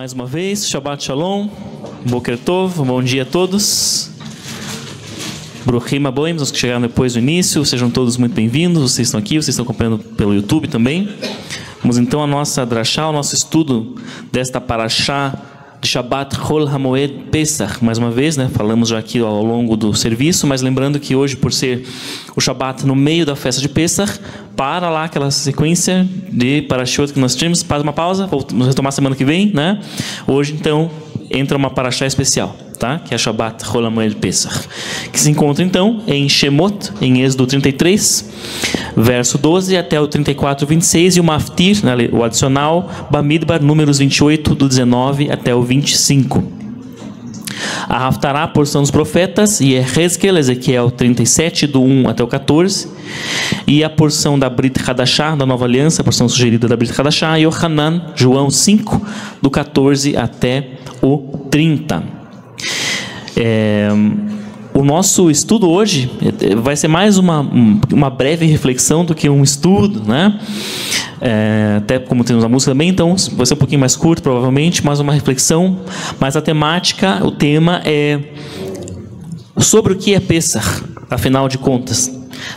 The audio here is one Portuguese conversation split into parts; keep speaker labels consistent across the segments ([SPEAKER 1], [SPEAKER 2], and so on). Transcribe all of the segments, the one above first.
[SPEAKER 1] Mais uma vez, Shabbat Shalom, Boker Tov, bom dia a todos. Bruchim Aboim, os que chegaram depois do início, sejam todos muito bem-vindos. Vocês estão aqui, vocês estão acompanhando pelo YouTube também. Vamos então à nossa drashá, ao nosso estudo desta parashá de Shabbat Chol HaMoed Pesach. Mais uma vez, né, falamos já aqui ao longo do serviço, mas lembrando que hoje, por ser o Shabbat no meio da festa de Pesach, para lá aquela sequência de parashot que nós tínhamos, faz uma pausa, vamos retomar semana que vem, né? Hoje, então, entra uma parashá especial, tá? Que é Shabbat Chol HaMoed Pesach, que se encontra, então, em Shemot, em Êxodo 33, verso 12 até o 34, 26, e o Maftir, né, o adicional, Bamidbar, números 28, do 19 até o 25. A Haftará, porção dos profetas, e Ehezkel, Ezequiel 37, do 1 até o 14, e a porção da Brit Hadashah, da Nova Aliança, a porção sugerida da Brit Hadashah, e Yohanan, João 5, do 14 até o 30. O nosso estudo hoje vai ser mais uma breve reflexão do que um estudo, né? Até como temos a música também, então vai ser um pouquinho mais curto provavelmente, mas uma reflexão. Mas a temática, o tema é sobre o que é Pesach, afinal de contas,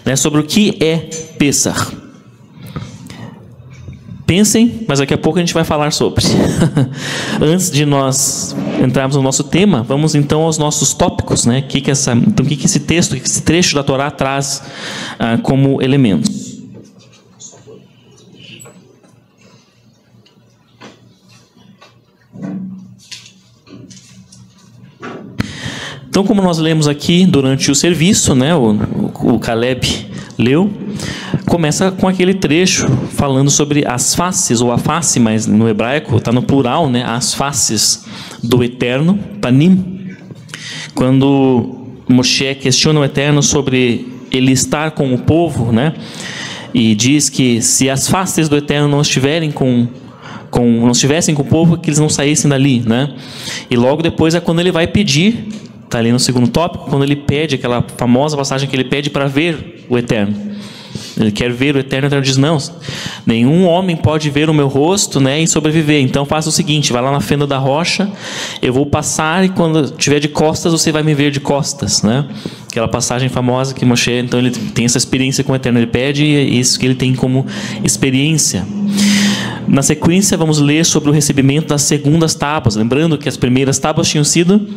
[SPEAKER 1] né? Sobre o que é Pesach. Pensem, mas daqui a pouco a gente vai falar sobre. Antes de nós entrarmos no nosso tema, vamos então aos nossos tópicos, né? O que esse texto, o que esse trecho da Torá traz como elementos. Então, como nós lemos aqui durante o serviço, né? O Caleb leu. Começa com aquele trecho falando sobre as faces, ou a face, mas no hebraico está no plural, né? As faces do Eterno, Panim. Quando Moshe questiona o Eterno sobre ele estar com o povo, né? E diz que se as faces do Eterno não estivessem com o povo, que eles não saíssem dali, né? E logo depois é quando ele vai pedir, está ali no segundo tópico, quando ele pede, aquela famosa passagem que ele pede para ver o Eterno. Ele quer ver o Eterno, o Eterno diz, não, nenhum homem pode ver o meu rosto, né, e sobreviver. Então faça o seguinte, vai lá na fenda da rocha, eu vou passar e quando estiver de costas, você vai me ver de costas, né? Aquela passagem famosa que Moshe, então ele tem essa experiência com o Eterno, ele pede e é isso que ele tem como experiência. Na sequência, vamos ler sobre o recebimento das segundas tábuas. Lembrando que as primeiras tábuas tinham sido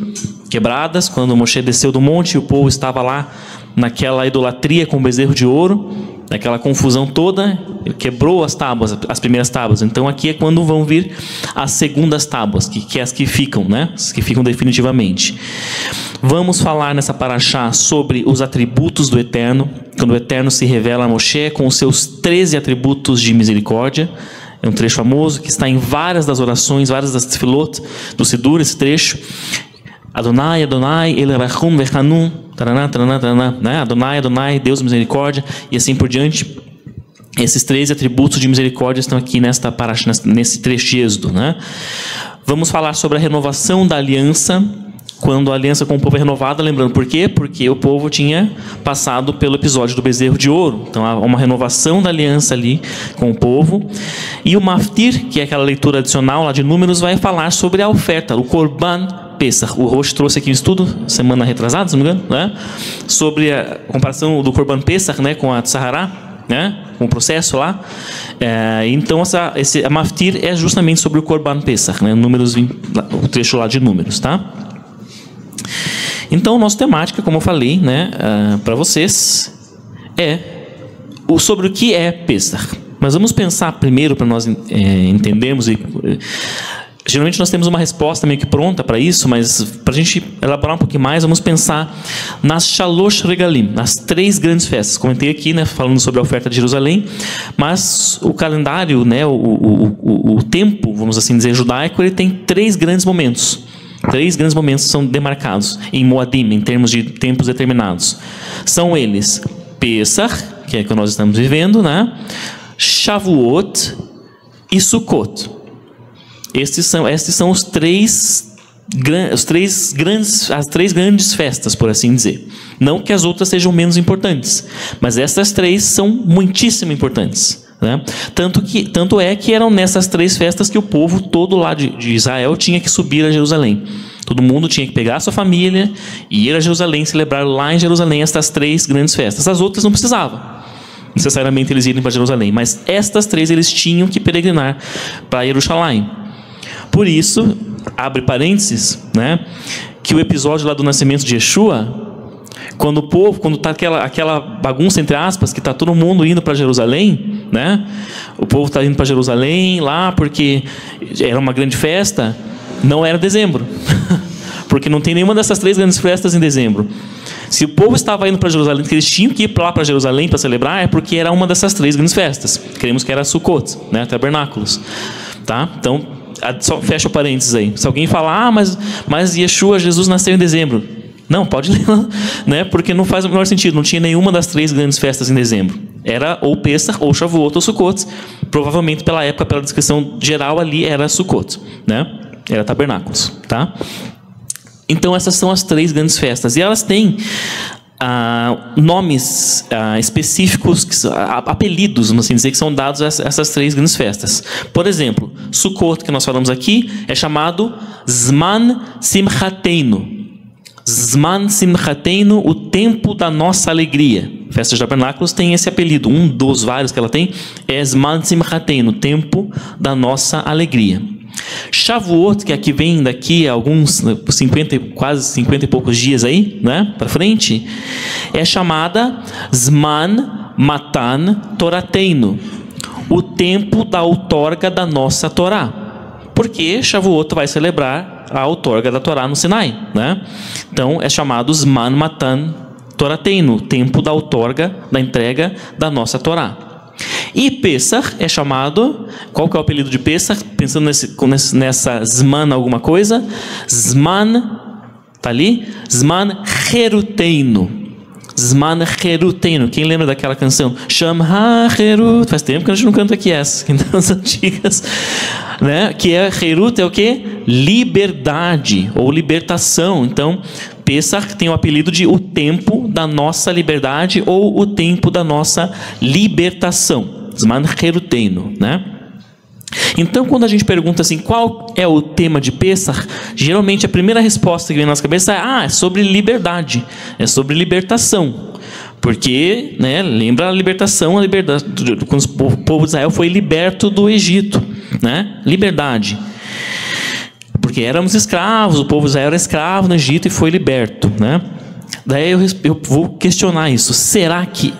[SPEAKER 1] quebradas quando Moshe desceu do monte e o povo estava lá naquela idolatria com o bezerro de ouro, naquela confusão toda, ele quebrou as tábuas, as primeiras tábuas. Então aqui é quando vão vir as segundas tábuas, que é as que ficam, né? As que ficam definitivamente. Vamos falar nessa parashá sobre os atributos do Eterno, quando o Eterno se revela a Moshe com os seus 13 atributos de misericórdia. É um trecho famoso que está em várias das orações, várias das tefilot do Sidur, esse trecho. Adonai, Adonai, El Rachum Vechanun, taraná, taraná, taraná, né? Adonai, Adonai, Deus misericórdia, e assim por diante. Esses 13 atributos de misericórdia estão aqui nesta parashá, nesse trecho de Êxodo, né? Vamos falar sobre a renovação da aliança, quando a aliança com o povo é renovada, lembrando por quê? Porque o povo tinha passado pelo episódio do bezerro de ouro. Então há uma renovação da aliança ali com o povo. E o Maftir, que é aquela leitura adicional lá de Números, vai falar sobre a oferta, o Korban Pesach. O Rosh trouxe aqui um estudo, semana retrasada, se não me engano, né? Sobre a comparação do Korban Pesach, né, com a Tzahara, né, com o processo lá. Então a Maftir é justamente sobre o Korban Pesach, né? Números 20, o trecho lá de Números, tá? Então, nossa temática, como eu falei, né, para vocês, é sobre o que é Pesach. Mas vamos pensar primeiro, para nós entendermos. Geralmente nós temos uma resposta meio que pronta para isso, mas para a gente elaborar um pouquinho mais, vamos pensar nas Shalosh Regalim, nas 3 grandes festas. Comentei aqui, né, falando sobre a oferta de Jerusalém, mas o calendário, né, o tempo, vamos assim dizer, judaico, ele tem 3 grandes momentos. 3 grandes momentos são demarcados em Moadim, em termos de tempos determinados. São eles Pesach, que é o que nós estamos vivendo, né? Shavuot e Sukkot. Estes são as três grandes festas, por assim dizer. Não que as outras sejam menos importantes, mas essas 3 são muitíssimo importantes. né? Tanto é que eram nessas 3 festas que o povo todo lá de Israel tinha que subir a Jerusalém. Todo mundo tinha que pegar a sua família e ir a Jerusalém, celebrar lá em Jerusalém estas 3 grandes festas. As outras não precisavam necessariamente eles irem para Jerusalém, mas estas 3 eles tinham que peregrinar para Jerusalém. Por isso, abre parênteses, né, que o episódio lá do nascimento de Yeshua, quando está aquela bagunça, entre aspas, que está todo mundo indo para Jerusalém, né? O povo está indo para Jerusalém lá porque era uma grande festa, não era dezembro, porque não tem nenhuma dessas 3 grandes festas em dezembro. Se o povo estava indo para Jerusalém, que eles tinham que ir lá para Jerusalém para celebrar, é porque era uma dessas 3 grandes festas. Queremos que era Sukkot, né? Tabernáculos, tá? Então, só fecha o parênteses aí. Se alguém falar, mas Yeshua, Jesus nasceu em dezembro. Não, pode ler, né? Porque não faz o menor sentido. Não tinha nenhuma das 3 grandes festas em dezembro. Era ou Pessach, ou Shavuot, ou Sukkot. Provavelmente, pela época, pela descrição geral ali, era Sukkot, né? Era tabernáculos, tá? Então, essas são as 3 grandes festas. E elas têm nomes específicos, apelidos, vamos assim dizer, que são dados a essas 3 grandes festas. Por exemplo, Sukkot, que nós falamos aqui, é chamado Zman Simchateinu. Zman Simchateinu, o tempo da nossa alegria. Festa de Tabernáculos tem esse apelido. Um dos vários que ela tem é Zman Simchateinu, tempo da nossa alegria. Shavuot, que aqui vem daqui a alguns quase 50 e poucos dias aí, né, para frente, é chamada Zman Matan Torateinu, o tempo da outorga da nossa Torá. Porque Shavuot vai celebrar a outorga da Torá no Sinai, né? Então é chamado Zman Matan Torateinu, tempo da outorga, da entrega da nossa Torá. E Pessach é chamado, qual que é o apelido de Pessach? Pensando nessa Zman alguma coisa, Zman, tá ali? Zman Cheruteinu. Zman Cheruteinu. Quem lembra daquela canção? Sham HaCherut. Faz tempo que a gente não canta aqui essa, das antigas, né? Que é Cherut, é o quê? Liberdade ou libertação. Então, Pessach tem o apelido de o tempo da nossa liberdade ou o tempo da nossa libertação. Zman Cheruteinu, né? Então, quando a gente pergunta assim, qual é o tema de Pessach, geralmente a primeira resposta que vem na nossa cabeça é sobre liberdade, é sobre libertação. Porque, né, lembra a libertação, quando o povo de Israel foi liberto do Egito, né? Liberdade. Porque éramos escravos, o povo de Israel era escravo no Egito e foi liberto, né? Daí eu vou questionar isso. Será que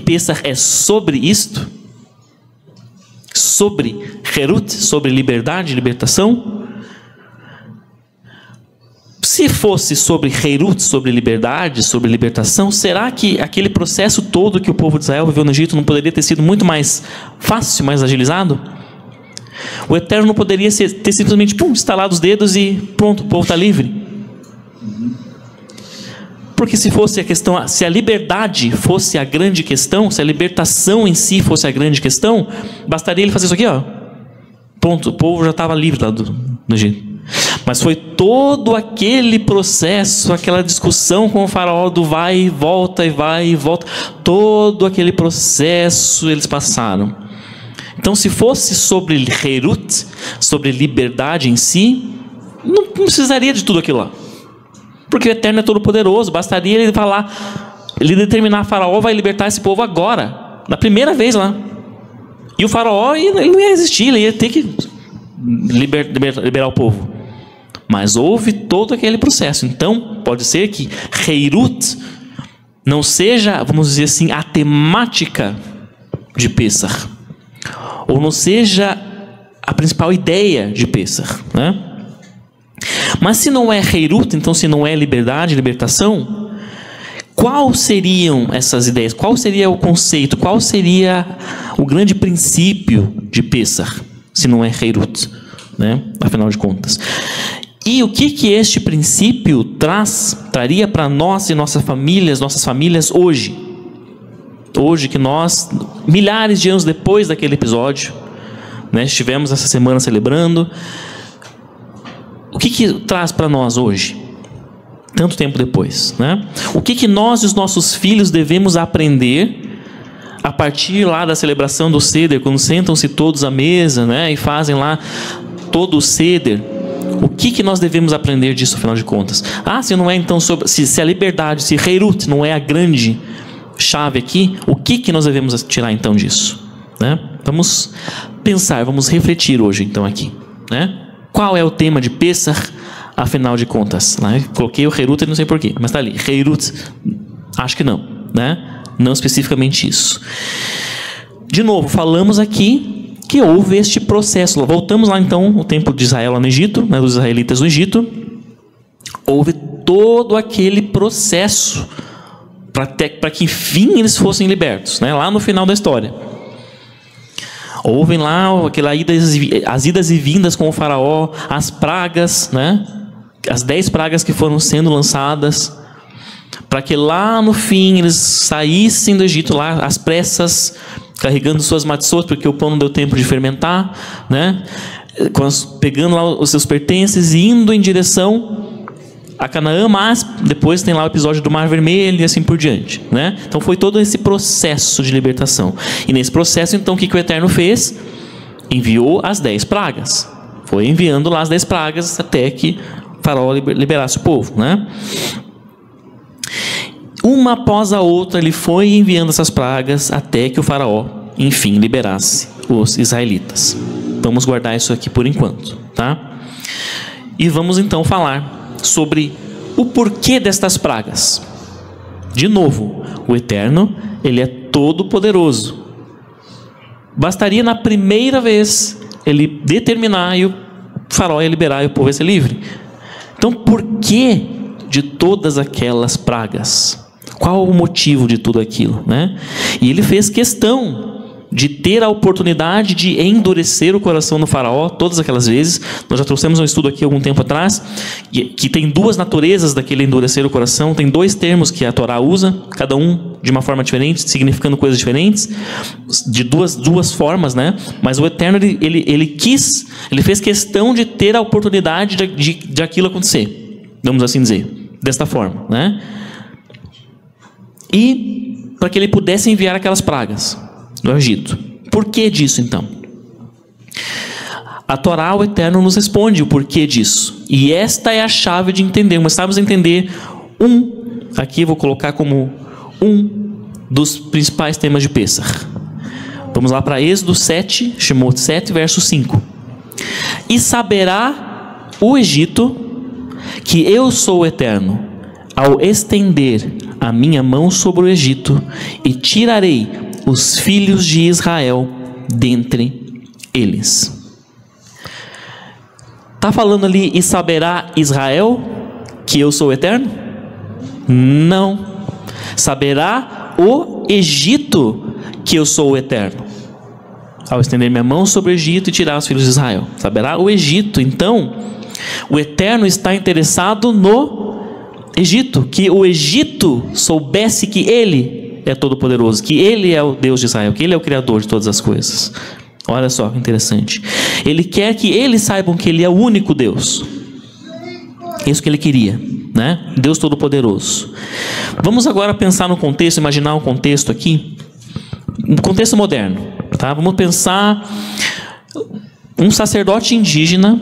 [SPEAKER 1] Pessach é sobre isto? Sobre Cherut, sobre liberdade, libertação? Se fosse sobre Cherut, sobre liberdade, sobre libertação, será que aquele processo todo que o povo de Israel viveu no Egito não poderia ter sido muito mais fácil, mais agilizado? O Eterno não poderia ter simplesmente instalado os dedos e pronto, o povo está livre? Porque se fosse a questão, se a liberdade fosse a grande questão, se a libertação em si fosse a grande questão, bastaria ele fazer isso aqui, ó. Pronto, o povo já estava livre lá do Egito. Mas foi todo aquele processo, aquela discussão com o faraó do vai e volta, e vai e volta. Todo aquele processo eles passaram. Então, se fosse sobre Cherut, sobre liberdade em si, não precisaria de tudo aquilo lá. Porque o Eterno é todo poderoso, bastaria ele falar, ele determinar, faraó vai libertar esse povo agora, na primeira vez lá. E o faraó, ele não ia existir, ele ia ter que liberar o povo. Mas houve todo aquele processo. Então, pode ser que Cherut não seja, vamos dizer assim, a temática de Pessach, ou não seja a principal ideia de Pessach, né? Mas se não é Cherut, então se não é liberdade, libertação, qual seriam essas ideias? Qual seria o conceito? Qual seria o grande princípio de Pessach, se não é Cherut, né? Afinal de contas. E o que este princípio traria para nós e nossas famílias hoje? Hoje que nós, milhares de anos depois daquele episódio, né, estivemos essa semana celebrando, o que traz para nós hoje? Tanto tempo depois, né? O que nós e os nossos filhos devemos aprender a partir lá da celebração do Seder, quando sentam-se todos à mesa, né, e fazem lá todo o Seder, o que nós devemos aprender disso, afinal de contas? Se não é então sobre, se a liberdade, se Heirut não é a grande chave aqui, o que nós devemos tirar então disso, né? Vamos pensar, vamos refletir hoje então aqui, né? Qual é o tema de Pessach, afinal de contas, né? Coloquei o Heirut e não sei porquê, mas está ali, Heirut, acho que não, né? Não especificamente isso. De novo, falamos aqui que houve este processo. Voltamos lá então, o tempo de Israel lá no Egito, né, dos israelitas no Egito. Houve todo aquele processo para que enfim eles fossem libertos, né, lá no final da história. Houve lá as idas e vindas com o faraó, as pragas, né, as 10 pragas que foram sendo lançadas, para que lá no fim eles saíssem do Egito lá às pressas, carregando suas matzot, porque o pão não deu tempo de fermentar, né? Pegando lá os seus pertences e indo em direção a Canaã, mas depois tem lá o episódio do Mar Vermelho e assim por diante, né? Então foi todo esse processo de libertação. E nesse processo, então, o que o Eterno fez? Enviou as 10 pragas. Foi enviando lá as 10 pragas até que o faraó liberasse o povo, né? Uma após a outra, ele foi enviando essas pragas até que o faraó, enfim, liberasse os israelitas. Vamos guardar isso aqui por enquanto, tá? E vamos então falar sobre o porquê destas pragas. De novo, o Eterno, ele é todo poderoso. Bastaria na primeira vez ele determinar e o faraó ia liberar e o povo ia ser livre. Então, por que de todas aquelas pragas? Qual o motivo de tudo aquilo, né? E ele fez questão de ter a oportunidade de endurecer o coração do faraó todas aquelas vezes. Nós já trouxemos um estudo aqui algum tempo atrás, que tem 2 naturezas daquele endurecer o coração. Tem 2 termos que a Torá usa, cada um de uma forma diferente, significando coisas diferentes, de duas formas, né? Mas o Eterno, ele fez questão de ter a oportunidade de aquilo acontecer, vamos assim dizer, desta forma, né? E para que ele pudesse enviar aquelas pragas do Egito. Por que disso, então? A Torá, o Eterno, nos responde o porquê disso. E esta é a chave de entender. Começamos a entender aqui vou colocar como dos principais temas de Pessach. Vamos lá para Êxodo 7, Shemot 7, verso 5. E saberá o Egito que eu sou o Eterno, ao estender a minha mão sobre o Egito, e tirarei os filhos de Israel dentre eles. Está falando ali, e saberá Israel que eu sou o Eterno? Não. Saberá o Egito que eu sou o Eterno, ao estender minha mão sobre o Egito e tirar os filhos de Israel. Saberá o Egito. Então, o Eterno está interessado no Egito, que o Egito soubesse que ele é todo poderoso, que ele é o Deus de Israel, que ele é o Criador de todas as coisas. Olha só que interessante. Ele quer que eles saibam que ele é o único Deus. Isso que ele queria, né? Deus Todo-Poderoso. Vamos agora pensar no contexto, imaginar um contexto aqui, um contexto moderno, tá? Vamos pensar um sacerdote indígena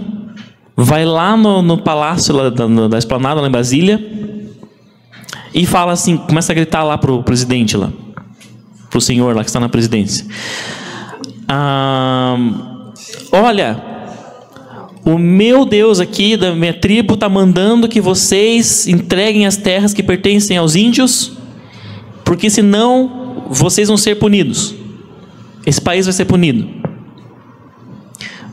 [SPEAKER 1] vai lá no palácio lá da esplanada lá em Brasília e fala assim, começa a gritar lá pro presidente lá, pro senhor lá que está na presidência. Olha, o meu Deus aqui da minha tribo está mandando que vocês entreguem as terras que pertencem aos índios, porque senão vocês vão ser punidos. Esse país vai ser punido.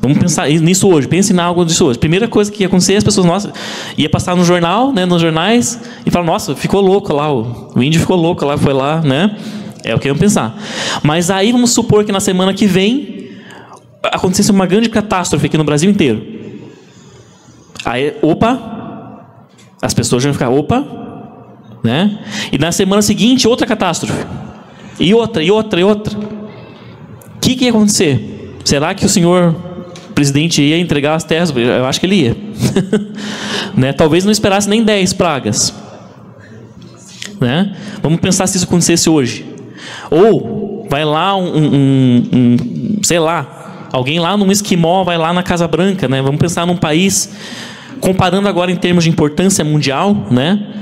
[SPEAKER 1] Vamos pensar nisso hoje. Pense em algo disso hoje. Primeira coisa que ia acontecer, as pessoas, nossa, ia passar no jornal, né, nos jornais, e falar, nossa, ficou louco lá, o índio ficou louco lá, foi lá, né? É o que iam pensar. Mas aí vamos supor que na semana que vem acontecesse uma grande catástrofe aqui no Brasil inteiro. Aí, as pessoas já vão ficar, né? E na semana seguinte, outra catástrofe. E outra. O que ia acontecer? Será que o senhor presidente ia entregar as terras? Eu acho que ele ia. Né? Talvez não esperasse nem 10 pragas. Né? Vamos pensar se isso acontecesse hoje. Ou vai lá sei lá, alguém lá num esquimó vai lá na Casa Branca, né? Vamos pensar num país, comparando agora em termos de importância mundial, né?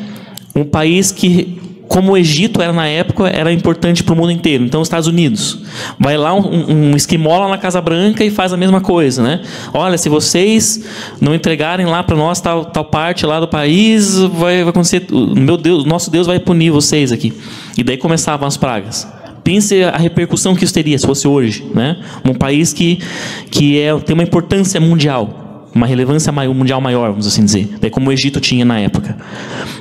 [SPEAKER 1] Um país que, como o Egito era na época, era importante para o mundo inteiro. Então, os Estados Unidos. Vai lá um esquimó lá na Casa Branca e faz a mesma coisa, né? Olha, se vocês não entregarem lá para nós tal parte lá do país, vai acontecer... Meu Deus, nosso Deus vai punir vocês aqui. E daí começavam as pragas. Pense a repercussão que isso teria se fosse hoje, né? Um país que tem uma importância mundial, uma relevância mundial maior, vamos assim dizer. Daí como o Egito tinha na época.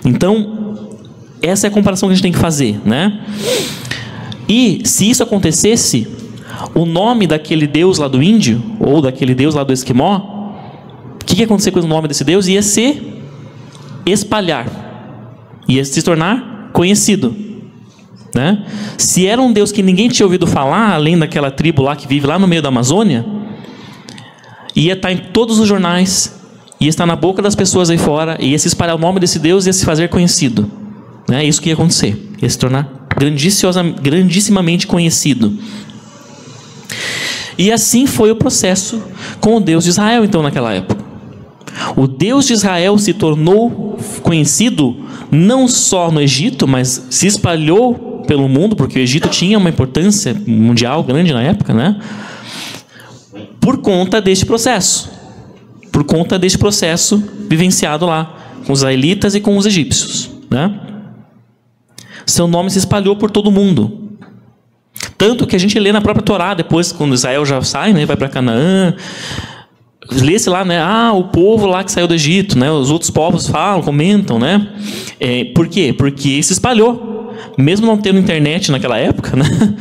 [SPEAKER 1] Então... essa é a comparação que a gente tem que fazer, né? E se isso acontecesse, o nome daquele deus lá do índio, ou daquele deus lá do esquimó, o que ia acontecer com o nome desse deus? Ia se espalhar, ia se tornar conhecido, né? Se era um deus que ninguém tinha ouvido falar, além daquela tribo lá que vive lá no meio da Amazônia, ia estar em todos os jornais, ia estar na boca das pessoas aí fora, ia se espalhar o nome desse deus e ia se fazer conhecido. É isso que ia acontecer, ia se tornar grandissimamente conhecido. E assim foi o processo com o Deus de Israel, então, naquela época. O Deus de Israel se tornou conhecido não só no Egito, mas se espalhou pelo mundo, porque o Egito tinha uma importância mundial grande na época, né? Por conta deste processo. Por conta deste processo vivenciado lá com os israelitas e com os egípcios, né? Seu nome se espalhou por todo o mundo. Tanto que a gente lê na própria Torá, depois, quando Israel já sai, né, vai para Canaã, lê-se lá, né, o povo lá que saiu do Egito, né, os outros povos falam, comentam, né? Por quê? Porque se espalhou. Mesmo não tendo internet naquela época, né,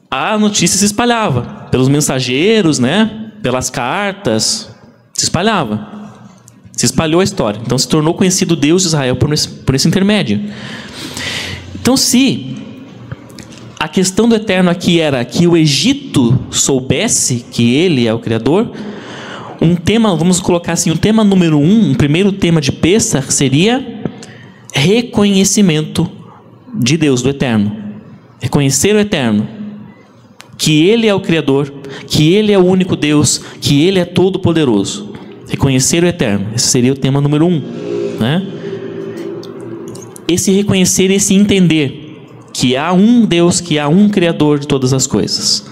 [SPEAKER 1] a notícia se espalhava pelos mensageiros, né, pelas cartas, se espalhava. Se espalhou a história. Então se tornou conhecido Deus de Israel por esse intermédio. Então, se a questão do Eterno aqui era que o Egito soubesse que ele é o Criador, um tema, vamos colocar assim, o tema número 1, o primeiro tema de Pêssar seria reconhecimento de Deus, do Eterno. Reconhecer o Eterno, que ele é o Criador, que ele é o único Deus, que ele é todo poderoso. Reconhecer o Eterno, esse seria o tema número 1, né? Esse reconhecer, esse entender que há um Deus, que há um Criador de todas as coisas,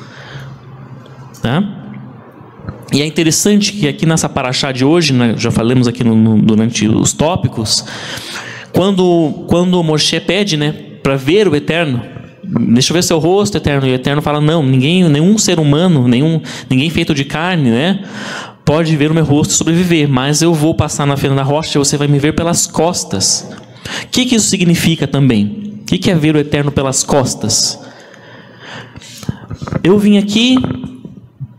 [SPEAKER 1] tá? E é interessante que aqui nessa paraxá de hoje, né, já falamos aqui durante os tópicos, quando Moshe pede, né, para ver o Eterno, deixa eu ver seu rosto, Eterno, e o Eterno fala, não, nenhum ser humano, ninguém feito de carne, né, pode ver o meu rosto e sobreviver, mas eu vou passar na fenda da rocha e você vai me ver pelas costas. O que isso significa também? O que é ver o Eterno pelas costas? Eu vim aqui,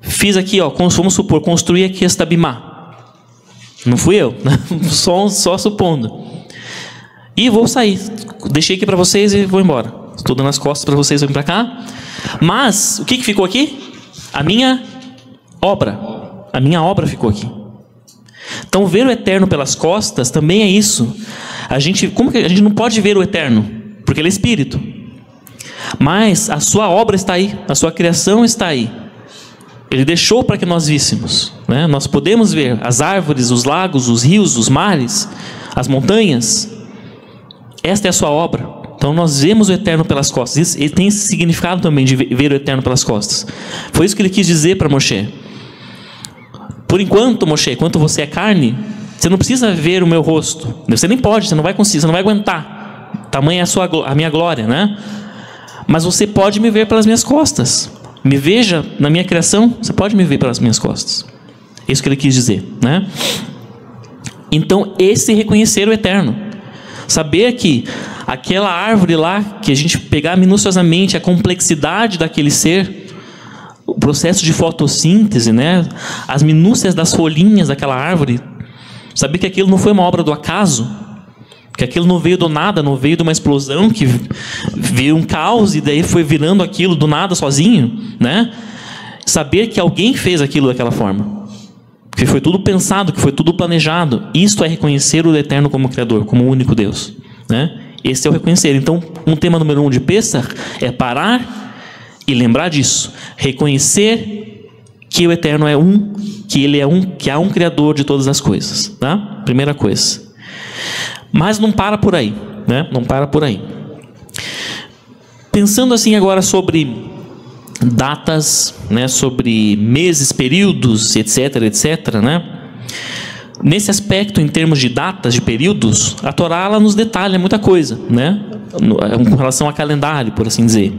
[SPEAKER 1] fiz aqui, vamos supor, construí aqui esta bimá. Não fui eu, só supondo. E vou sair. Deixei aqui para vocês e vou embora. Estou dando as costas para vocês virem para cá. Mas, o que ficou aqui? A minha obra. A minha obra ficou aqui. Então, ver o Eterno pelas costas também é isso. Como que a gente não pode ver o Eterno? Porque ele é Espírito. Mas a sua obra está aí, a sua criação está aí. Ele deixou para que nós víssemos, né? Nós podemos ver as árvores, os lagos, os rios, os mares, as montanhas. Esta é a sua obra. Então nós vemos o Eterno pelas costas. Ele tem esse significado também de ver o Eterno pelas costas. Foi isso que ele quis dizer para Moshe. Por enquanto, Moshe, enquanto você é carne, você não precisa ver o meu rosto. Você nem pode, você não vai conseguir, você não vai aguentar. Tamanha é a minha glória, né? Mas você pode me ver pelas minhas costas. Me veja na minha criação, você pode me ver pelas minhas costas. É isso que ele quis dizer, né? Então, esse reconhecer o Eterno. Saber que aquela árvore lá, que a gente pegar minuciosamente a complexidade daquele ser, o processo de fotossíntese, né? As minúcias das folhinhas daquela árvore, saber que aquilo não foi uma obra do acaso, que aquilo não veio do nada, não veio de uma explosão que veio um caos e daí foi virando aquilo do nada sozinho, né? Saber que alguém fez aquilo daquela forma, que foi tudo pensado, que foi tudo planejado. Isto é reconhecer o Eterno como Criador, como o único Deus, né? Esse é o reconhecer. Então, um tema número 1 de Pêssar é parar E lembrar disso. Reconhecer que o Eterno é um, que Ele é um, que há um Criador de todas as coisas. Tá? Primeira coisa. Mas não para por aí, né? Não para por aí. Pensando assim agora sobre datas, né? Sobre meses, períodos, etc, etc, né? Nesse aspecto, em termos de datas, de períodos, a Torá ela nos detalha muita coisa, né? Com relação a calendário, por assim dizer.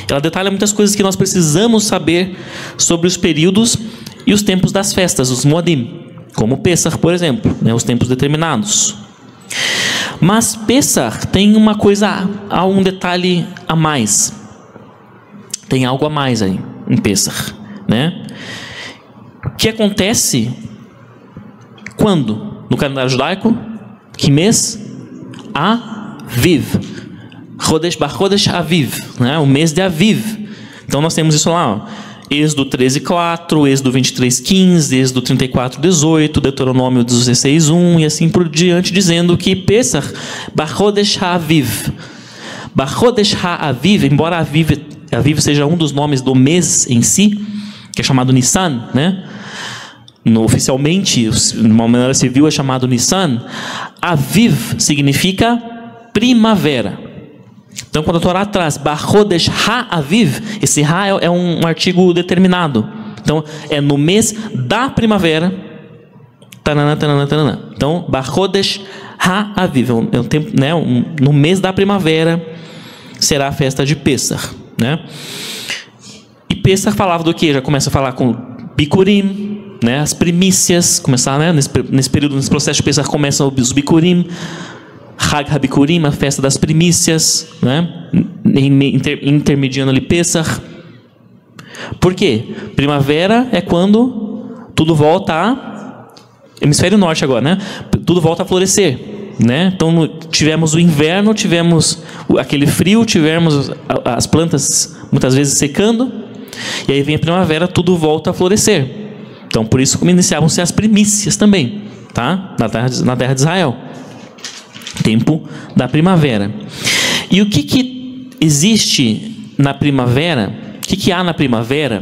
[SPEAKER 1] Ela detalha muitas coisas que nós precisamos saber sobre os períodos e os tempos das festas, os Moadim, como Pessach, por exemplo, né? Os tempos determinados. Mas Pessach tem uma coisa, há um detalhe a mais. Tem algo a mais aí em Pessach, né? Que acontece quando? No calendário judaico? Que mês? Aviv. Chodesh Aviv, né? O mês de Aviv. Então nós temos isso lá, ó. Êxodo 13:4, Êxodo 23:15, Êxodo 34:18, Deuteronômio 16:1 e assim por diante, dizendo que Pesach, Chodesh Aviv. Chodesh Aviv, embora Aviv seja um dos nomes do mês em si, que é chamado Nissan, né? Oficialmente, de uma maneira civil, é chamado Nissan. Aviv significa primavera. Então, quando a Torá traz Chodesh Ha-Aviv, esse Ha é um artigo determinado. Então, é no mês da primavera. Tanana, tanana, tanana. Então, Chodesh Ha-Aviv, é um tempo, né? No mês da primavera será a festa de Pessach, né? E Pessach falava do quê? Já começa a falar com Bikurim, né? As primícias, começar, né? Nesse período, nesse processo de Pessach, começam os Bikurim, Hag HaBikurim, a festa das primícias, né? Intermediando ali Pessach. Por quê? Primavera é quando tudo volta a hemisfério norte agora, né? Tudo volta a florescer, né? Então tivemos o inverno, tivemos aquele frio, tivemos as plantas muitas vezes secando, e aí vem a primavera, tudo volta a florescer. Então por isso iniciavam-se as primícias também, tá? Na terra de Israel. Tempo da primavera. E o que existe na primavera? O que há na primavera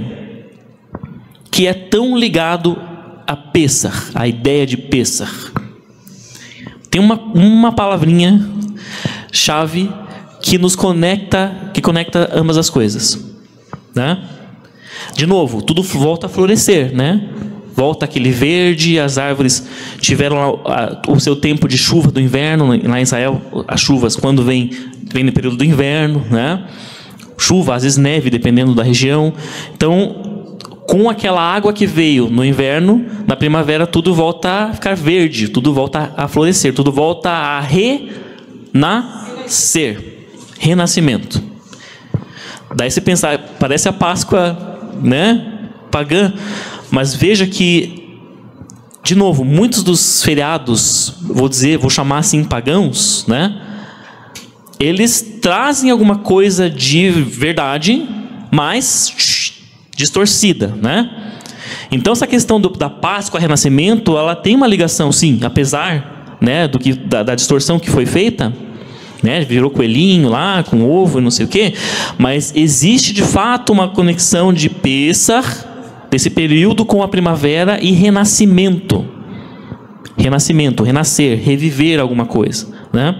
[SPEAKER 1] que é tão ligado a Pessach, a ideia de Pessach? Tem uma palavrinha chave que nos conecta, que conecta ambas as coisas, né? De novo, tudo volta a florescer, né? Volta aquele verde, as árvores tiveram o seu tempo de chuva do inverno. Lá em Israel, as chuvas, quando vem no período do inverno, né? Chuva, às vezes neve, dependendo da região. Então, com aquela água que veio no inverno, na primavera tudo volta a ficar verde, tudo volta a florescer, tudo volta a renascer. Renascimento. Daí você pensar, parece a Páscoa, né? Pagã. Mas veja que, de novo, muitos dos feriados, vou chamar assim, pagãos, né? Eles trazem alguma coisa de verdade, mas distorcida, né? Então essa questão da Páscoa, renascimento, ela tem uma ligação, sim, apesar, né, da distorção que foi feita, né? Virou coelhinho lá, com ovo e não sei o quê, mas existe de fato uma conexão de Pessach, desse período, com a primavera e renascimento. Renascimento, renascer, reviver alguma coisa, né?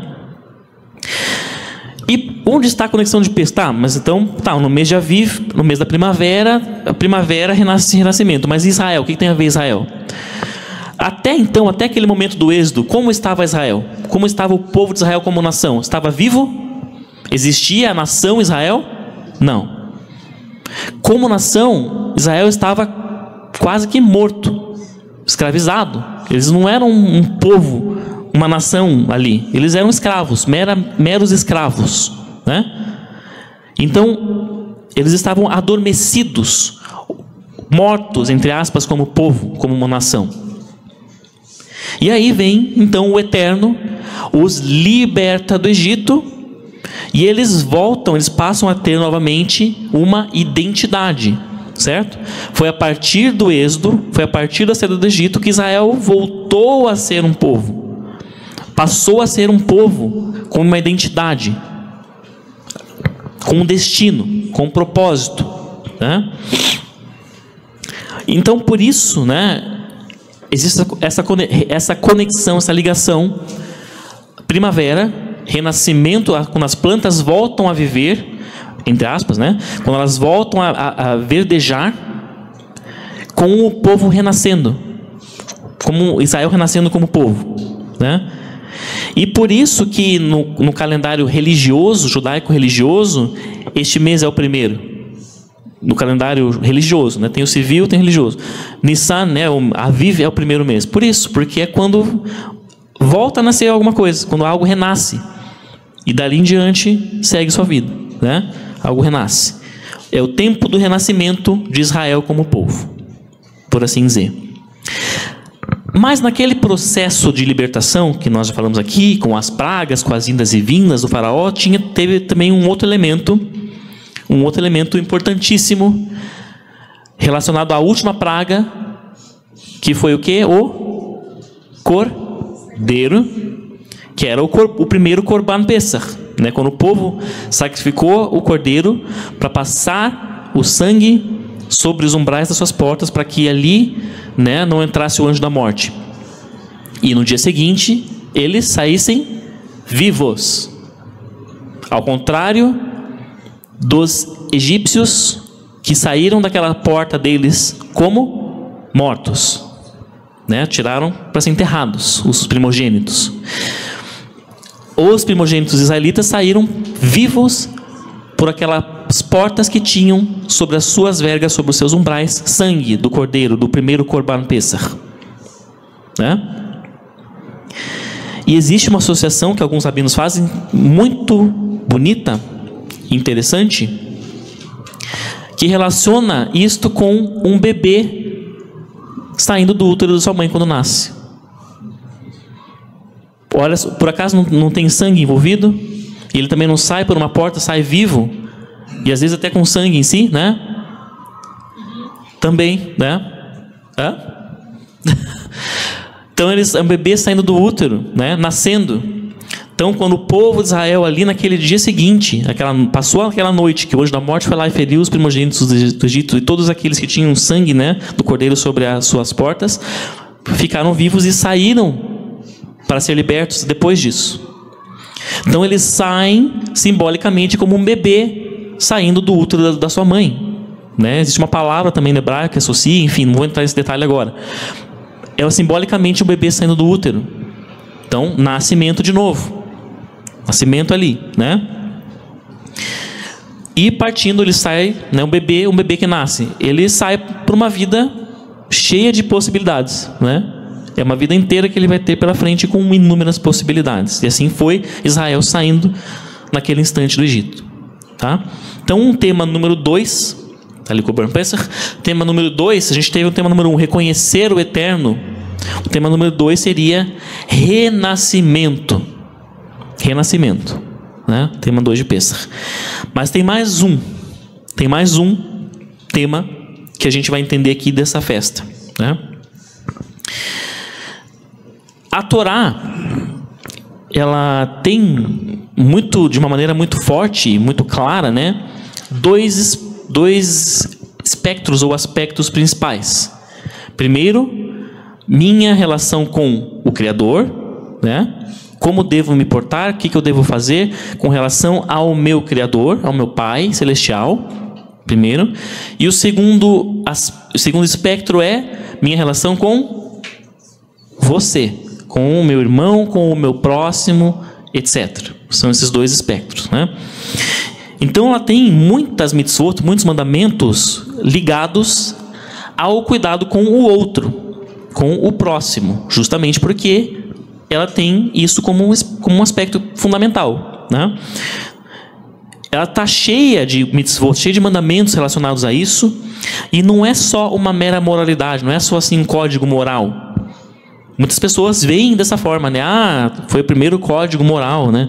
[SPEAKER 1] E onde está a conexão de Pessach? Tá, mas então, no mês de Aviv, no mês da primavera, a primavera, renascimento. Mas Israel, o que tem a ver Israel? Até então, até aquele momento do Êxodo, como estava Israel? Como estava o povo de Israel como nação? Estava vivo? Existia a nação Israel? Não. Como nação, Israel estava quase que morto, escravizado. Eles não eram um povo, uma nação ali. Eles eram escravos, meros escravos, né? Então, eles estavam adormecidos, mortos, entre aspas, como povo, como uma nação. E aí vem, então, o Eterno, os liberta do Egito, e eles voltam, eles passam a ter novamente uma identidade, certo? Foi a partir do Êxodo, foi a partir da saída do Egito que Israel voltou a ser um povo. Passou a ser um povo com uma identidade. com um destino, com um propósito, né? Então, por isso, né, existe essa conexão, essa ligação. Primavera, renascimento, quando as plantas voltam a viver, entre aspas, né, quando elas voltam a verdejar, com o povo renascendo, como Israel renascendo como povo, né? E por isso que no calendário religioso, judaico-religioso, este mês é o primeiro. No calendário religioso, né? Tem o civil, tem o religioso. Nissan, né? Aviv é o primeiro mês. Por isso, porque é quando volta a nascer alguma coisa, quando algo renasce. E dali em diante segue sua vida, né? Algo renasce. É o tempo do renascimento de Israel como povo, por assim dizer. Mas naquele processo de libertação que nós já falamos aqui, com as pragas, com as indas e vindas do faraó, teve também um outro elemento importantíssimo relacionado à última praga, que foi o quê? O cordeiro, que era o primeiro Corban Pesach, né? Quando o povo sacrificou o cordeiro para passar o sangue sobre os umbrais das suas portas, para que ali, né, não entrasse o anjo da morte. E no dia seguinte, eles saíssem vivos. Ao contrário dos egípcios, que saíram daquela porta deles como mortos, né? Tiraram para ser enterrados, os primogênitos. Os primogênitos israelitas saíram vivos por aquelas portas que tinham sobre as suas vergas, sobre os seus umbrais, sangue do cordeiro, do primeiro Corban Pesach, né? E existe uma associação que alguns rabinos fazem, muito bonita, interessante, que relaciona isto com um bebê saindo do útero da sua mãe quando nasce. Olha, por acaso não tem sangue envolvido? E ele também não sai por uma porta, sai vivo, e às vezes até com sangue em si, né? Também, né? Hã? Então é um bebê saindo do útero, né? Nascendo. Então, quando o povo de Israel ali naquele dia seguinte, passou aquela noite que o anjo da morte foi lá e feriu os primogênitos do Egito e todos aqueles que tinham sangue, né, do cordeiro sobre as suas portas, ficaram vivos e saíram para ser libertos depois disso. Então eles saem simbolicamente como um bebê saindo do útero da sua mãe, né? Existe uma palavra também no hebraico que associa, enfim, não vou entrar nesse detalhe agora. É simbolicamente o bebê saindo do útero. Então, nascimento de novo. Nascimento ali, né? E partindo, ele sai, né, um bebê que nasce, ele sai para uma vida cheia de possibilidades, né? É uma vida inteira que ele vai ter pela frente com inúmeras possibilidades. E assim foi Israel saindo naquele instante do Egito, tá? Então, um tema número 2, tá ali com o Corban Pesach. Tema número 2, a gente teve o tema número 1, reconhecer o eterno. O tema número 2 seria renascimento. Renascimento, né? Tema 2 de Pesach. Mas tem mais um tema que a gente vai entender aqui dessa festa, né? A Torá, ela tem de uma maneira muito forte, muito clara, né? Dois espectros ou aspectos principais. Primeiro, minha relação com o Criador, né? Como devo me portar, o que eu devo fazer com relação ao meu Criador, ao meu Pai Celestial, primeiro. E o segundo espectro é minha relação com você, com o meu irmão, com o meu próximo, etc. São esses dois espectros, né? Então ela tem muitas mitzvot, muitos mandamentos ligados ao cuidado com o outro, com o próximo, justamente porque ela tem isso como um aspecto fundamental, né? Ela está cheia de mitzvot, cheia de mandamentos relacionados a isso, e não é só uma mera moralidade, não é só assim um código moral. Muitas pessoas veem dessa forma, né? Foi o primeiro código moral, né?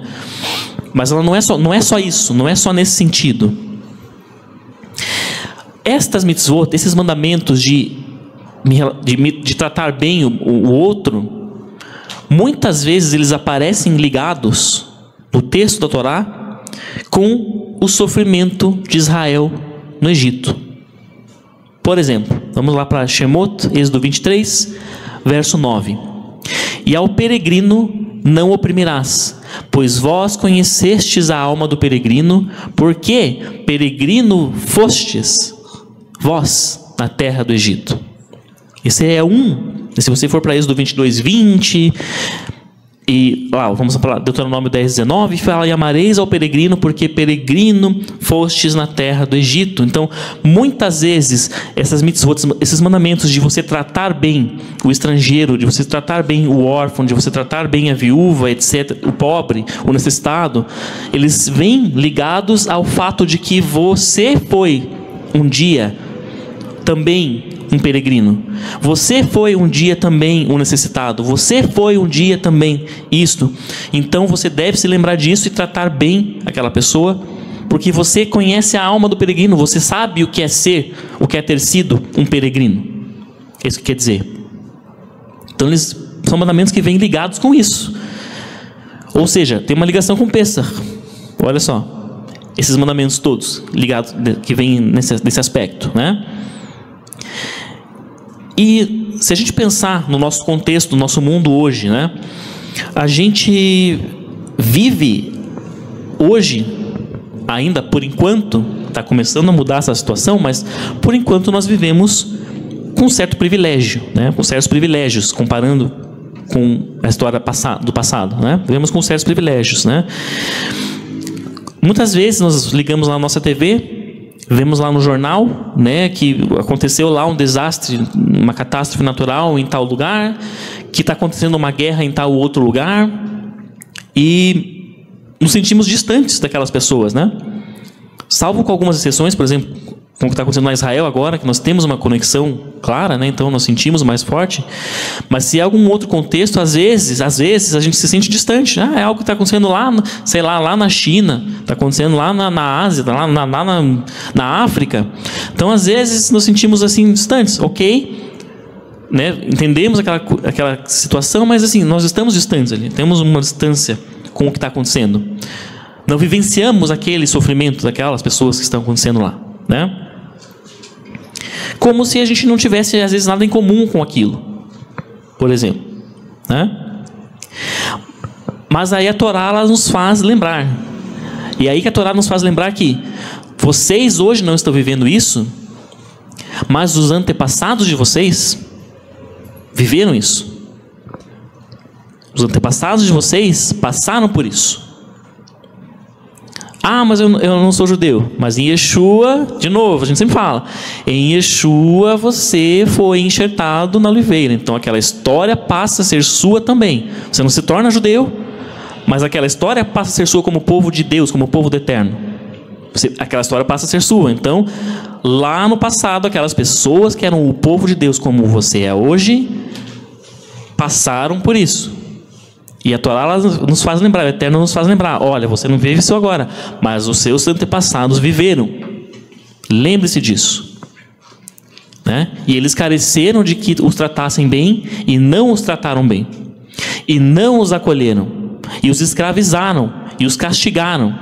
[SPEAKER 1] Mas ela não é só isso, não é só nesse sentido. Estas mitzvot, esses mandamentos de tratar bem o outro, muitas vezes eles aparecem ligados no texto da Torá com o sofrimento de Israel no Egito. Por exemplo, vamos lá para Shemot, Êxodo 23, verso 9. E ao peregrino não oprimirás, pois vós conhecestes a alma do peregrino, porque peregrino fostes vós na terra do Egito. Esse é se você for para Êxodo 22, 20... E lá, vamos para Deuteronômio 10, 19, fala: e amareis ao peregrino, porque peregrino fostes na terra do Egito. Então, muitas vezes, esses mandamentos de você tratar bem o estrangeiro, de você tratar bem o órfão, de você tratar bem a viúva, etc., o pobre, o necessitado, eles vêm ligados ao fato de que você foi um dia também um peregrino. Você foi um dia também um necessitado. Você foi um dia também isto. Então você deve se lembrar disso e tratar bem aquela pessoa, porque você conhece a alma do peregrino. Você sabe o que é ser, o que é ter sido um peregrino. É isso que quer dizer. Então eles são mandamentos que vêm ligados com isso. Ou seja, tem uma ligação com Pêssar. Olha só, esses mandamentos todos ligados, que vêm nesse aspecto, né? E se a gente pensar no nosso contexto, no nosso mundo hoje, né? A gente vive hoje, ainda por enquanto, está começando a mudar essa situação, mas por enquanto nós vivemos com um certo privilégio, né? Com certos privilégios, comparando com a história do passado, né? Vivemos com certos privilégios, né? Muitas vezes nós ligamos lá na nossa TV, vemos lá no jornal, né, que aconteceu lá um desastre, uma catástrofe natural em tal lugar, que está acontecendo uma guerra em tal outro lugar, e nos sentimos distantes daquelas pessoas, né? Salvo com algumas exceções, por exemplo, com o que está acontecendo na Israel agora, que nós temos uma conexão clara, né? Então nós sentimos mais forte. Mas se há algum outro contexto, às vezes a gente se sente distante. É algo que está acontecendo lá, sei lá na China, está acontecendo lá na Ásia, lá na África. Então às vezes nos sentimos assim distantes, ok? Né? Entendemos aquela situação, mas assim, nós estamos distantes ali, temos uma distância com o que está acontecendo. Não vivenciamos aquele sofrimento daquelas pessoas que estão acontecendo lá, né? Como se a gente não tivesse, às vezes, nada em comum com aquilo, por exemplo, né? Mas aí a Torá, ela nos faz lembrar. E aí que a Torá nos faz lembrar que vocês hoje não estão vivendo isso, mas os antepassados de vocês viveram isso. Os antepassados de vocês passaram por isso. Ah, mas eu não sou judeu. Mas em Yeshua, de novo, a gente sempre fala, em Yeshua você foi enxertado na oliveira. Então aquela história passa a ser sua também. Você não se torna judeu, mas aquela história passa a ser sua como povo de Deus, como povo do eterno. Aquela história passa a ser sua. Então, lá no passado, aquelas pessoas que eram o povo de Deus como você é hoje, passaram por isso. E a Torá nos faz lembrar, o Eterno nos faz lembrar, olha, você não vive isso agora, mas os seus antepassados viveram. Lembre-se disso, né? E eles careceram de que os tratassem bem e não os trataram bem. E não os acolheram. E os escravizaram e os castigaram.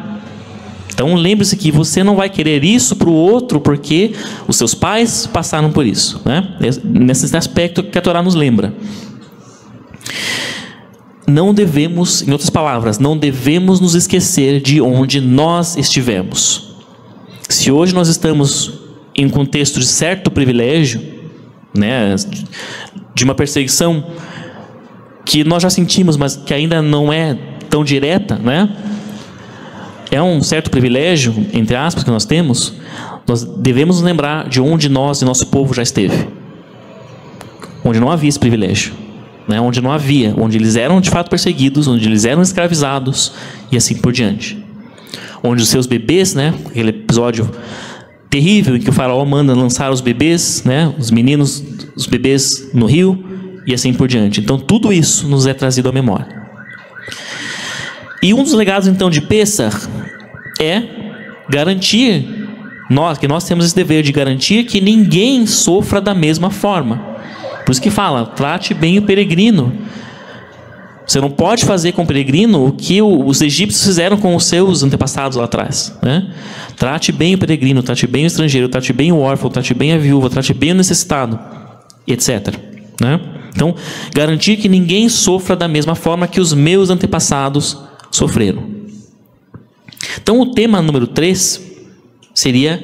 [SPEAKER 1] Então lembre-se que você não vai querer isso para o outro porque os seus pais passaram por isso, né? Nesse aspecto que a Torá nos lembra. Não devemos, em outras palavras, não devemos nos esquecer de onde nós estivemos. Se hoje nós estamos em um contexto de certo privilégio, né, de uma perseguição que nós já sentimos, mas que ainda não é tão direta, né? É um certo privilégio, entre aspas, que nós temos. Nós devemos nos lembrar de onde nós e nosso povo já esteve, onde não havia esse privilégio. Né, onde não havia, onde eles eram de fato perseguidos, onde eles eram escravizados e assim por diante. Onde os seus bebês, né, aquele episódio terrível em que o faraó manda lançar os bebês, né, os meninos, os bebês no rio e assim por diante. Então tudo isso nos é trazido à memória. E um dos legados então de Pêssar é garantir, que nós temos esse dever de garantir que ninguém sofra da mesma forma. Por isso que fala, trate bem o peregrino. Você não pode fazer com o peregrino o que os egípcios fizeram com os seus antepassados lá atrás, né? Trate bem o peregrino, trate bem o estrangeiro, trate bem o órfão, trate bem a viúva, trate bem o necessitado, etc., né? Então, garantir que ninguém sofra da mesma forma que os meus antepassados sofreram. Então, o tema número 3 seria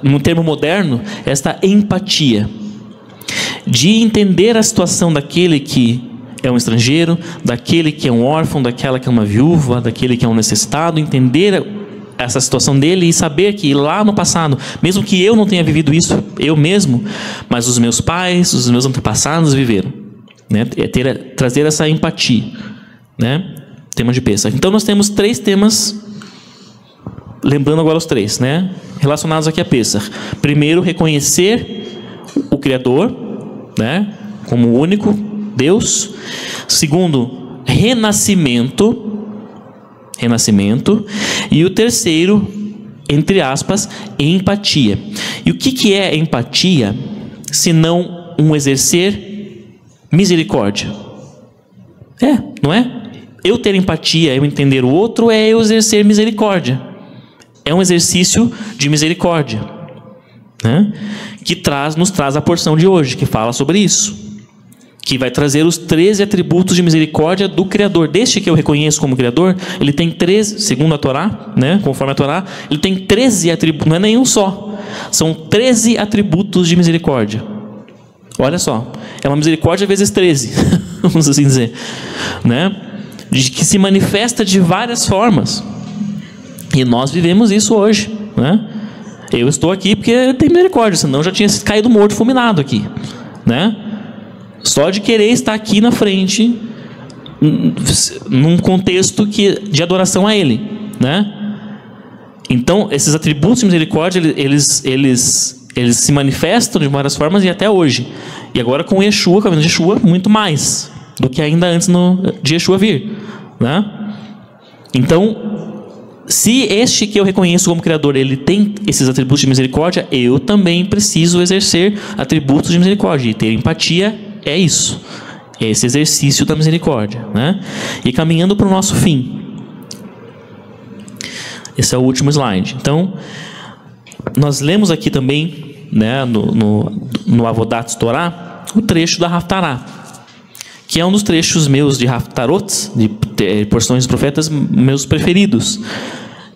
[SPEAKER 1] no termo moderno, esta empatia, de entender a situação daquele que é um estrangeiro, daquele que é um órfão, daquela que é uma viúva, daquele que é um necessitado, entender essa situação dele e saber que lá no passado, mesmo que eu não tenha vivido isso, eu mesmo, mas os meus pais, os meus antepassados viveram, né? Trazer essa empatia, né? Tema de Pêssach. Então nós temos 3 temas, lembrando agora os 3, né? Relacionados aqui a Pêssach. Primeiro, reconhecer o Criador, né? Como o único Deus. Segundo, renascimento. E o terceiro, entre aspas, empatia. E o que é empatia, se não um exercer misericórdia? Não é? Eu ter empatia, eu entender o outro, é eu exercer misericórdia. É um exercício de misericórdia, né? Que nos traz a porção de hoje, que fala sobre isso. Que vai trazer os 13 atributos de misericórdia do Criador. Deste que eu reconheço como Criador, ele tem 13, segundo a Torá, né? Conforme a Torá, ele tem 13 atributos, não é nenhum só. São 13 atributos de misericórdia. Olha só, é uma misericórdia vezes 13, vamos assim dizer, né? Que se manifesta de várias formas. E nós vivemos isso hoje, né? Eu estou aqui porque tem misericórdia, senão eu já tinha caído morto, fulminado aqui, né? Só de querer estar aqui na frente, num contexto de adoração a Ele, né? Então, esses atributos de misericórdia, eles se manifestam de várias formas e até hoje. E agora com Yeshua, com a vinda de Yeshua, muito mais do que ainda antes de Yeshua vir, né? Então, se este que eu reconheço como Criador, ele tem esses atributos de misericórdia, eu também preciso exercer atributos de misericórdia. E ter empatia é isso. É esse exercício da misericórdia, né? E caminhando para o nosso fim. Esse é o último slide. Então, nós lemos aqui também, né, no Avodat Torah, o trecho da Haftarah, que é um dos trechos meus de Haftarot, de porções dos profetas, meus preferidos,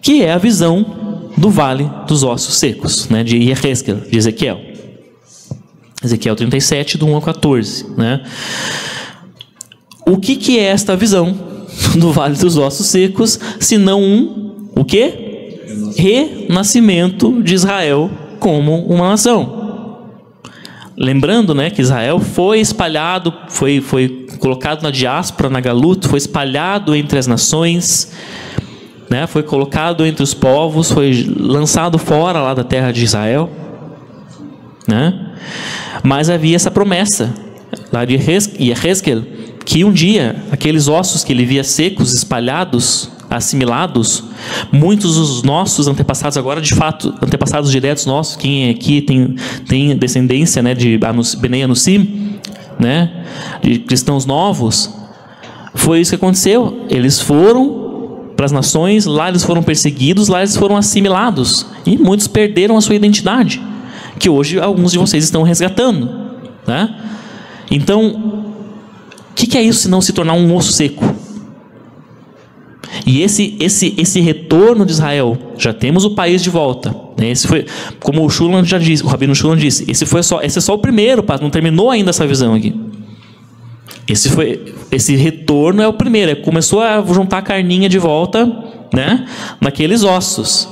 [SPEAKER 1] que é a visão do vale dos ossos secos, né, de Yehezkel, de Ezequiel. Ezequiel 37, do 1 ao 14. Né? O que é esta visão do vale dos ossos secos, senão o quê? Renascimento de Israel como uma nação. Lembrando, né, que Israel foi espalhado, foi colocado na diáspora, na galuta, foi espalhado entre as nações, né, foi colocado entre os povos, foi lançado fora lá da terra de Israel, né? Mas havia essa promessa lá de Yehezkel, que um dia aqueles ossos que ele via secos, espalhados, assimilados, muitos dos nossos antepassados, agora de fato antepassados diretos nossos, quem aqui tem descendência, né, de Benei Anusim, né, de cristãos novos, foi isso que aconteceu. Eles foram para as nações, lá eles foram perseguidos, lá eles foram assimilados e muitos perderam a sua identidade, que hoje alguns de vocês estão resgatando, né? Então, o que é isso se não se tornar um osso seco? E esse retorno de Israel, já temos o país de volta, né? Esse foi, como o Shulam já disse, o Rabino Shulam disse, esse é só o primeiro passo, não terminou ainda essa visão aqui. Esse retorno é o primeiro, começou a juntar a carninha de volta, né, naqueles ossos.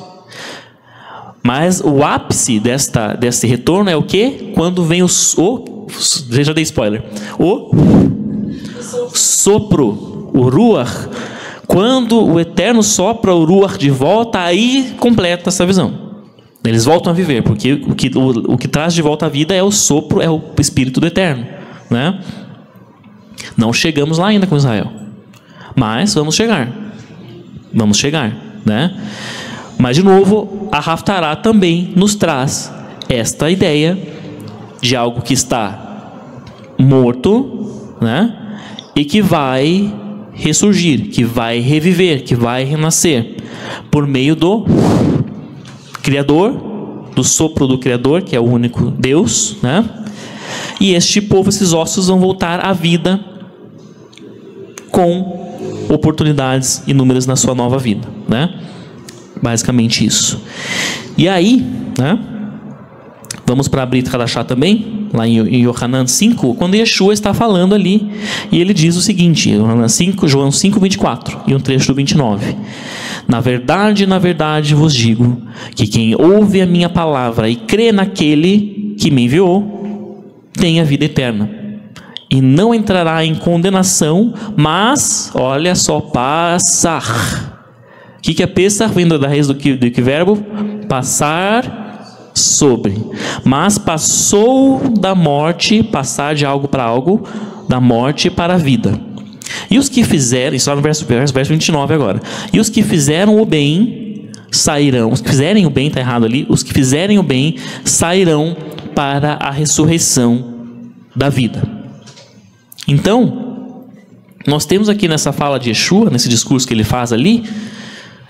[SPEAKER 1] Mas o ápice desse retorno é o quê? Quando vem já dei spoiler, o sopro, o ruach. Quando o Eterno sopra o ruach de volta, aí completa essa visão. Eles voltam a viver, porque o que traz de volta a vida é o sopro, é o Espírito do Eterno, né? Não chegamos lá ainda com Israel, mas vamos chegar, né? Mas de novo, a Haftarah também nos traz esta ideia de algo que está morto, né? e que vai ressurgir, que vai reviver, que vai renascer por meio do Criador, do sopro do Criador, que é o único Deus, né? E este povo, esses ossos, vão voltar à vida com oportunidades inúmeras na sua nova vida, né? Basicamente isso. E aí, né? Vamos para Brit Hadashah também, lá em Yohanan 5, quando Yeshua está falando ali, e ele diz o seguinte, João 5, 24, e um trecho do 29. Na verdade vos digo, que quem ouve a minha palavra e crê naquele que me enviou, tem a vida eterna, e não entrará em condenação, mas, olha só, passar. O que é Pesach? Vindo da raiz do que verbo? Passar sobre. Mas passou da morte, passar de algo para algo, da morte para a vida. E os que fizeram, isso lá no verso 29 agora. E os que fizeram o bem sairão. Os que fizerem o bem, está errado ali. Os que fizerem o bem sairão para a ressurreição da vida. Então, nós temos aqui nessa fala de Yeshua, nesse discurso que ele faz ali,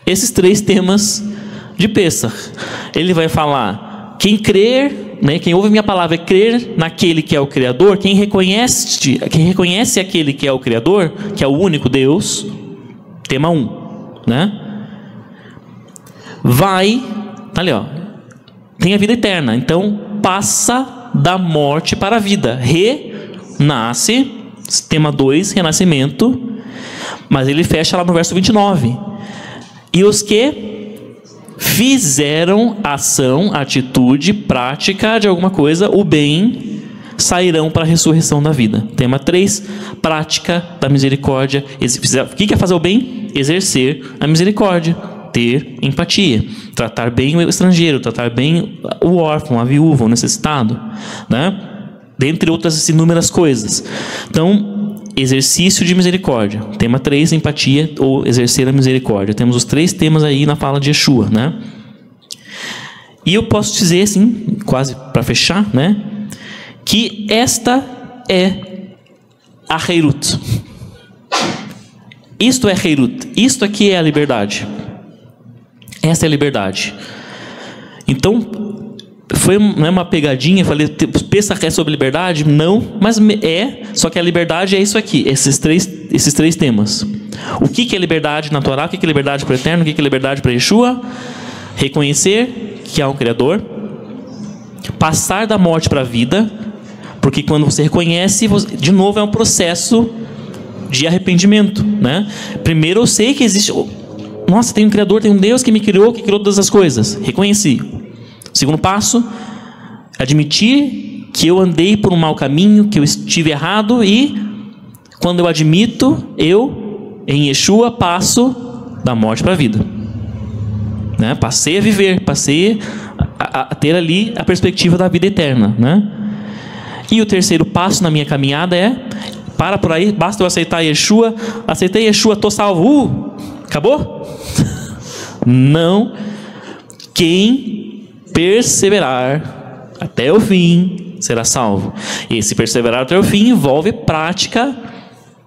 [SPEAKER 1] esses três temas de Pesach. Ele vai falar: quem crer, né, quem ouve minha palavra e crer naquele que é o Criador, quem reconhece aquele que é o Criador, que é o único Deus, tema 1, né? Vai, tá ali, ó, tem a vida eterna. Então passa da morte para a vida, renasce, tema 2, renascimento. Mas ele fecha lá no verso 29. E os que fizeram ação, atitude, prática de alguma coisa, o bem, sairão para a ressurreição da vida. Tema 3, prática da misericórdia. O que é fazer o bem? Exercer a misericórdia, ter empatia, tratar bem o estrangeiro, tratar bem o órfão, a viúva, o necessitado, né? Dentre outras inúmeras coisas. Então, exercício de misericórdia. Tema 3, empatia ou exercer a misericórdia. Temos os três temas aí na fala de Yeshua, né? E eu posso dizer assim, quase para fechar, né? Que esta é a Heirut. Isto é Heirut. Isto aqui é a liberdade. Essa é a liberdade. Então, foi uma pegadinha, falei, pensa que é sobre liberdade? Não, mas só que a liberdade é isso aqui, esses três temas. O que é liberdade na Torá? O que é liberdade para o Eterno? O que é liberdade para Yeshua? Reconhecer que há um Criador, passar da morte para a vida, porque quando você reconhece, de novo é um processo de arrependimento, né? Primeiro eu sei que existe, nossa, tem um Criador, tem um Deus que me criou, que criou todas as coisas, reconheci. Segundo passo, admitir que eu andei por um mau caminho, que eu estive errado, e quando eu admito, eu, em Yeshua, passo da morte para a vida, né? Passei a viver, passei a ter ali a perspectiva da vida eterna, né? E o terceiro passo na minha caminhada é: para por aí, basta eu aceitar Yeshua, aceitei Yeshua, estou salvo, acabou? Não. Quem perseverar até o fim será salvo. E esse perseverar até o fim envolve prática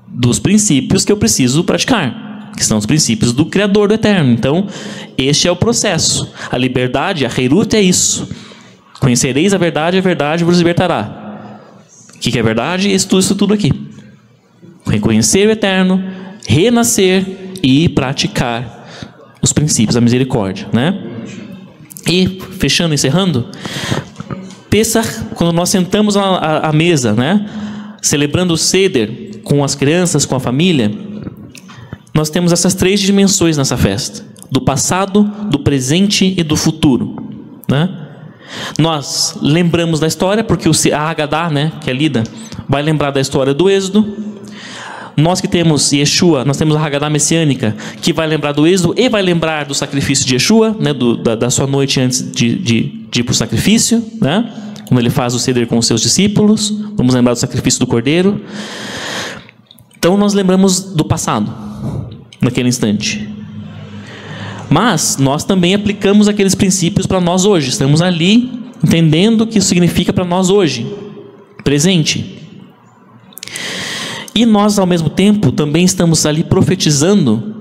[SPEAKER 1] dos princípios que eu preciso praticar, que são os princípios do Criador, do Eterno. Então, este é o processo. A liberdade, a Heirut é isso. Conhecereis a verdade vos libertará. O que é verdade? Isso tudo aqui. Reconhecer o Eterno, renascer e praticar os princípios da misericórdia, né? E, fechando, encerrando, Pesach, quando nós sentamos à mesa, né, celebrando o Seder com as crianças, com a família, nós temos essas três dimensões nessa festa: do passado, do presente e do futuro, né? Nós lembramos da história, porque a Haggadah, né, que é lida, vai lembrar da história do Êxodo. Nós que temos Yeshua, nós temos a Haggadah messiânica, que vai lembrar do Êxodo e vai lembrar do sacrifício de Yeshua, né, da sua noite antes de ir para o sacrifício, né, quando ele faz o Seder com os seus discípulos. Vamos lembrar do sacrifício do Cordeiro. Então nós lembramos do passado, naquele instante. Mas nós também aplicamos aqueles princípios para nós hoje. Estamos ali entendendo o que isso significa para nós hoje, presente. E nós, ao mesmo tempo, também estamos ali profetizando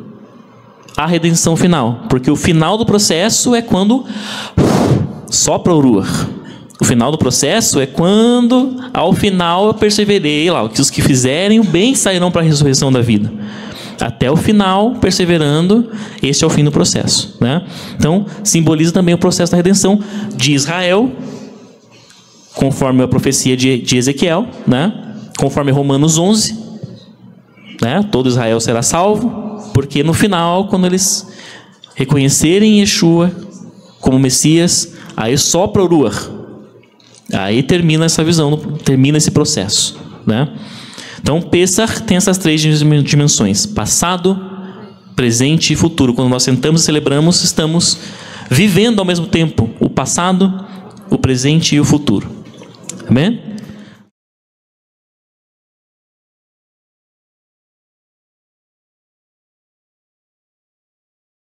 [SPEAKER 1] a redenção final. Porque o final do processo é quando sopra o Ruach. O final do processo é quando, ao final, eu perseverei lá. Que os que fizerem o bem sairão para a ressurreição da vida. Até o final, perseverando, este é o fim do processo, né? Então, simboliza também o processo da redenção de Israel, conforme a profecia de Ezequiel, né? Conforme Romanos 11, né? Todo Israel será salvo, porque no final, quando eles reconhecerem Yeshua como Messias, aí sopra o Ruach. Aí termina essa visão, termina esse processo, né? Então, Pessach tem essas 3 dimensões: passado, presente e futuro. Quando nós sentamos e celebramos, estamos vivendo ao mesmo tempo o passado, o presente e o futuro. Amém?